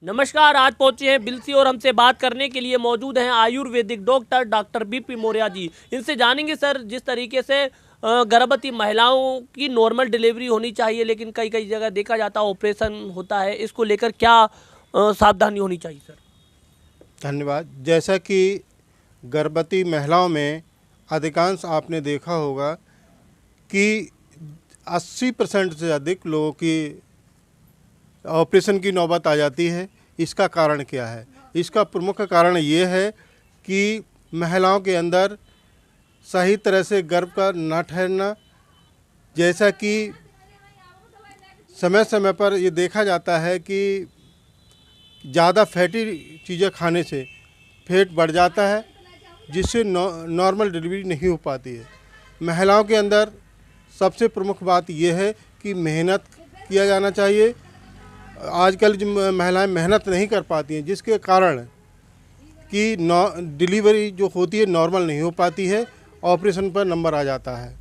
नमस्कार, आज पहुंचे हैं बिलसी और हमसे बात करने के लिए मौजूद हैं आयुर्वेदिक डॉक्टर बीपी मौर्या जी। इनसे जानेंगे सर, जिस तरीके से गर्भवती महिलाओं की नॉर्मल डिलीवरी होनी चाहिए, लेकिन कई कई जगह देखा जाता है ऑपरेशन होता है, इसको लेकर क्या सावधानी होनी चाहिए सर? धन्यवाद। जैसा कि गर्भवती महिलाओं में अधिकांश आपने देखा होगा कि 80% से अधिक लोगों की ऑपरेशन की नौबत आ जाती है। इसका कारण क्या है? इसका प्रमुख कारण ये है कि महिलाओं के अंदर सही तरह से गर्भ का न ठहरना, जैसा कि समय समय पर ये देखा जाता है कि ज़्यादा फैटी चीज़ें खाने से पेट बढ़ जाता है, जिससे नॉर्मल डिलीवरी नहीं हो पाती है। महिलाओं के अंदर सबसे प्रमुख बात यह है कि मेहनत किया जाना चाहिए। आजकल जो महिलाएं मेहनत नहीं कर पाती हैं, जिसके कारण कि डिलीवरी जो होती है नॉर्मल नहीं हो पाती है, ऑपरेशन पर नंबर आ जाता है।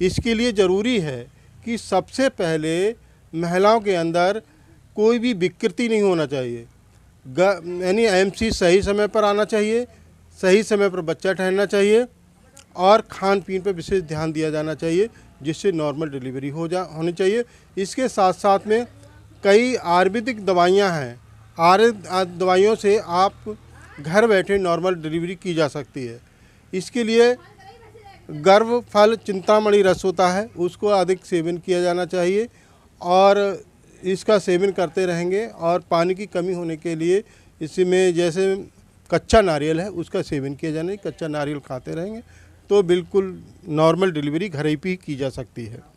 इसके लिए ज़रूरी है कि सबसे पहले महिलाओं के अंदर कोई भी विकृति नहीं होना चाहिए, यानी एमसी सही समय पर आना चाहिए, सही समय पर बच्चा ठहरना चाहिए और खान पीन पर विशेष ध्यान दिया जाना चाहिए, जिससे नॉर्मल डिलीवरी होनी चाहिए। इसके साथ साथ में कई आयुर्वेदिक दवाइयाँ हैं। आयुर्वेदिक दवाइयों से आप घर बैठे नॉर्मल डिलीवरी की जा सकती है। इसके लिए गर्भफल चिंतामणि रस होता है, उसको अधिक सेवन किया जाना चाहिए और इसका सेवन करते रहेंगे। और पानी की कमी होने के लिए इसमें जैसे कच्चा नारियल है, उसका सेवन किया जाना चाहिए। कच्चा नारियल खाते रहेंगे तो बिल्कुल नॉर्मल डिलीवरी घर ही पे की जा सकती है।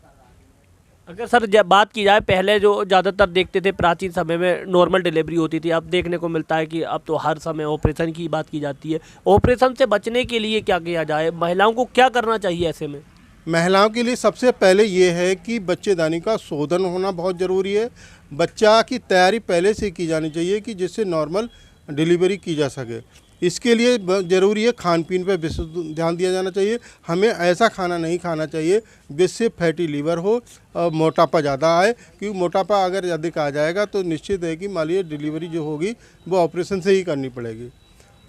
अगर सर जब बात की जाए, पहले जो ज़्यादातर देखते थे प्राचीन समय में नॉर्मल डिलीवरी होती थी, अब देखने को मिलता है कि अब तो हर समय ऑपरेशन की बात की जाती है। ऑपरेशन से बचने के लिए क्या किया जाए? महिलाओं को क्या करना चाहिए ऐसे में? महिलाओं के लिए सबसे पहले ये है कि बच्चेदानी का शोधन होना बहुत ज़रूरी है। बच्चा की तैयारी पहले से की जानी चाहिए कि जिससे नॉर्मल डिलीवरी की जा सके। इसके लिए ज़रूरी है खान पीन पर विशेष ध्यान दिया जाना चाहिए। हमें ऐसा खाना नहीं खाना चाहिए जिससे फैटी लीवर हो और मोटापा ज़्यादा आए, क्योंकि मोटापा अगर अधिक आ जाएगा तो निश्चित है कि मान लीजिए डिलीवरी जो होगी वो ऑपरेशन से ही करनी पड़ेगी।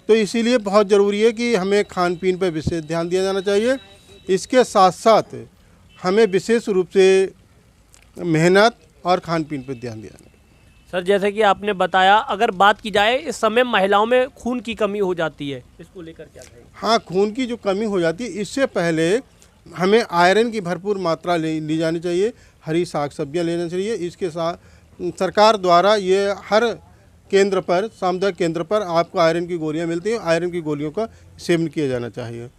तो इसीलिए बहुत ज़रूरी है कि हमें खान पीन पर विशेष ध्यान दिया जाना चाहिए। इसके साथ साथ हमें विशेष रूप से मेहनत और खान पीन पर ध्यान दिया जाना। सर जैसे कि आपने बताया, अगर बात की जाए इस समय महिलाओं में खून की कमी हो जाती है, इसको लेकर क्या कहेंगे? हाँ, खून की जो कमी हो जाती है, इससे पहले हमें आयरन की भरपूर मात्रा ली जानी चाहिए। हरी साग सब्जियाँ लेना चाहिए। इसके साथ सरकार द्वारा ये हर केंद्र पर, सामुदायिक केंद्र पर आपको आयरन की गोलियाँ मिलती हैं। आयरन की गोलियों का सेवन किया जाना चाहिए।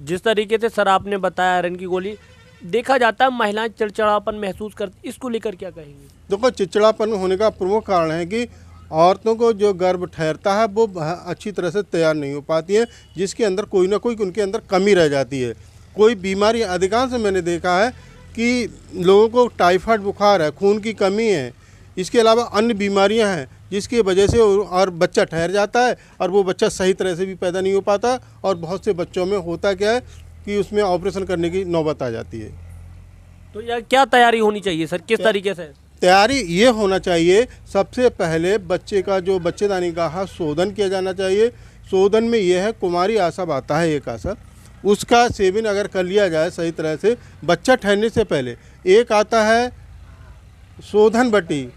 जिस तरीके से सर आपने बताया आयरन की गोली, देखा जाता है महिलाएं चिड़चिड़ापन महसूस करती, इसको लेकर क्या कहेंगे? देखो, चिड़चिड़ापन होने का प्रमुख कारण है कि औरतों को जो गर्भ ठहरता है वो अच्छी तरह से तैयार नहीं हो पाती है, जिसके अंदर कोई ना कोई उनके अंदर कमी रह जाती है। कोई बीमारी, अधिकांश मैंने देखा है कि लोगों को टाइफाइड बुखार है, खून की कमी है, इसके अलावा अन्य बीमारियां हैं, जिसकी वजह से और बच्चा ठहर जाता है और वो बच्चा सही तरह से भी पैदा नहीं हो पाता। और बहुत से बच्चों में होता क्या है कि उसमें ऑपरेशन करने की नौबत आ जाती है। तो यह क्या तैयारी होनी चाहिए सर, किस तरीके से? तैयारी ये होना चाहिए, सबसे पहले बच्चे का जो बच्चेदानी का शोधन किया जाना चाहिए। शोधन में यह है, कुमारी आसब आता है एक आसब, उसका सेवन अगर कर लिया जाए सही तरह से बच्चा ठहरने से पहले। एक आता है शोधन बटी,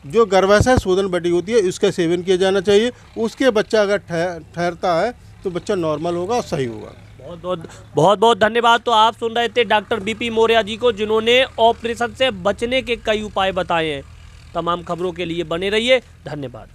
जो गर्भाशय शोधन बटी होती है, इसका सेवन किया जाना चाहिए। उसके बच्चा अगर ठहरता है तो बच्चा नॉर्मल होगा और सही होगा। बहुत बहुत धन्यवाद। तो आप सुन रहे थे डॉक्टर बीपी मौर्या जी को, जिन्होंने ऑपरेशन से बचने के कई उपाय बताए हैं। तमाम खबरों के लिए बने रहिए। धन्यवाद।